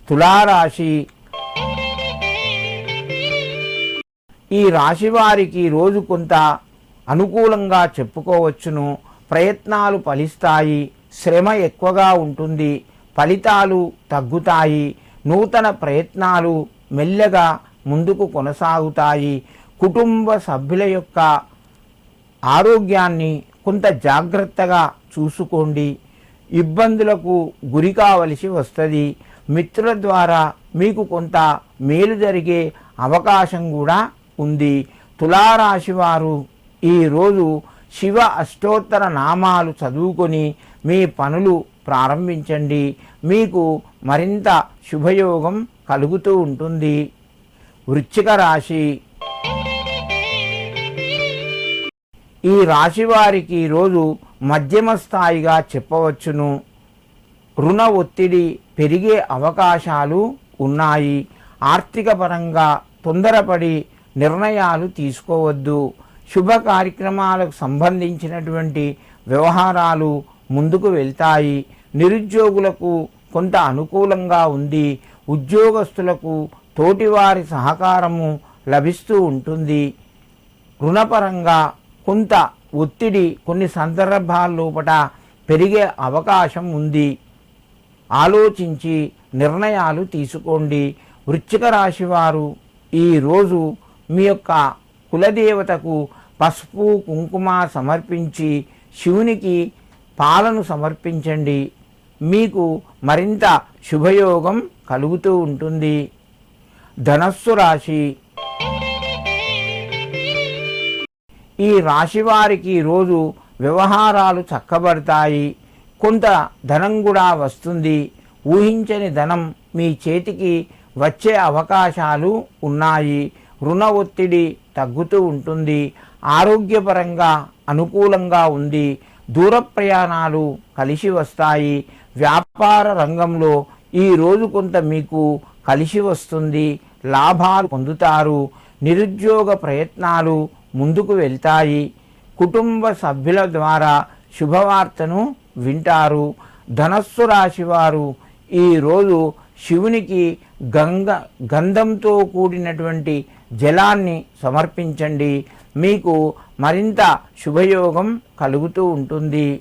తులారాశి. ఈ రాశి వారికి రోజు కొంత అనుకూలంగా చెప్పుకోవచ్చును. ప్రయత్నాలు ఫలిస్తాయి. శ్రమ ఎక్కువగా ఉంటుంది. ఫలితాలు తగ్గుతాయి. నూతన ప్రయత్నాలు మెల్లగా ముందుకు కొనసాగుతాయి. కుటుంబ సభ్యుల యొక్క ఆరోగ్యాన్ని కొంత జాగ్రత్తగా చూసుకోండి. ఇబ్బందులకు గురి కావలసి వస్తుంది. మిత్రుల ద్వారా మీకు కొంత మేలు జరిగే అవకాశం కూడా ఉంది. తులారాశి వారు ఈరోజు శివ అష్టోత్తర నామాలు చదువుకొని మీ పనులు ప్రారంభించండి. మీకు మరింత శుభయోగం కలుగుతూ ఉంటుంది. వృశ్చిక రాశి. ఈ రాశి వారికి ఈరోజు మధ్యమ స్థాయిగా చెప్పవచ్చును. రుణ ఒత్తిడి పెరిగే అవకాశాలు ఉన్నాయి. ఆర్థిక పరంగా తొందరపడి నిర్ణయాలు తీసుకోవద్దు. శుభ కార్యక్రమాలకు సంబంధించినటువంటి వ్యవహారాలు ముందుకు వెళ్తాయి. నిరుద్యోగులకు కొంత అనుకూలంగా ఉంది. ఉద్యోగస్తులకు తోటివారి సహకారము లభిస్తూ ఉంటుంది. రుణపరంగా కొంత ఒత్తిడి కొన్ని సందర్భాల లోపల పెరిగే అవకాశం ఉంది. ఆలోచించి నిర్ణయాలు తీసుకోండి. వృశ్చిక రాశి వారు ఈరోజు మీ యొక్క కులదేవతకు పసుపు కుంకుమ సమర్పించి శివునికి పాలను సమర్పించండి. మీకు మరింత శుభయోగం కలుగుతూ ఉంటుంది. ధనస్సు రాశి. ఈ రాశి వారికి రోజు వ్యవహారాలు చక్కబడతాయి. కొంత ధనం కూడా వస్తుంది. ఊహించని ధనం మీ చేతికి వచ్చే అవకాశాలు ఉన్నాయి. రుణ ఒత్తిడి తగ్గుతూ ఉంటుంది. ఆరోగ్యపరంగా అనుకూలంగా ఉంది. దూర ప్రయాణాలు కలిసి వస్తాయి. వ్యాపార రంగంలో ఈరోజు కొంత మీకు కలిసి వస్తుంది. లాభాలు పొందుతారు. నిరుద్యోగ ప్రయత్నాలు ముందుకు వెళ్తాయి. కుటుంబ సభ్యుల ద్వారా శుభవార్తను వింటారు. ధనస్సు రాశి వారు ఈరోజు శివునికి గంధంతో కూడినటువంటి జలాన్ని సమర్పించండి. మీకు మరింత శుభయోగం కలుగుతూ ఉంటుంది.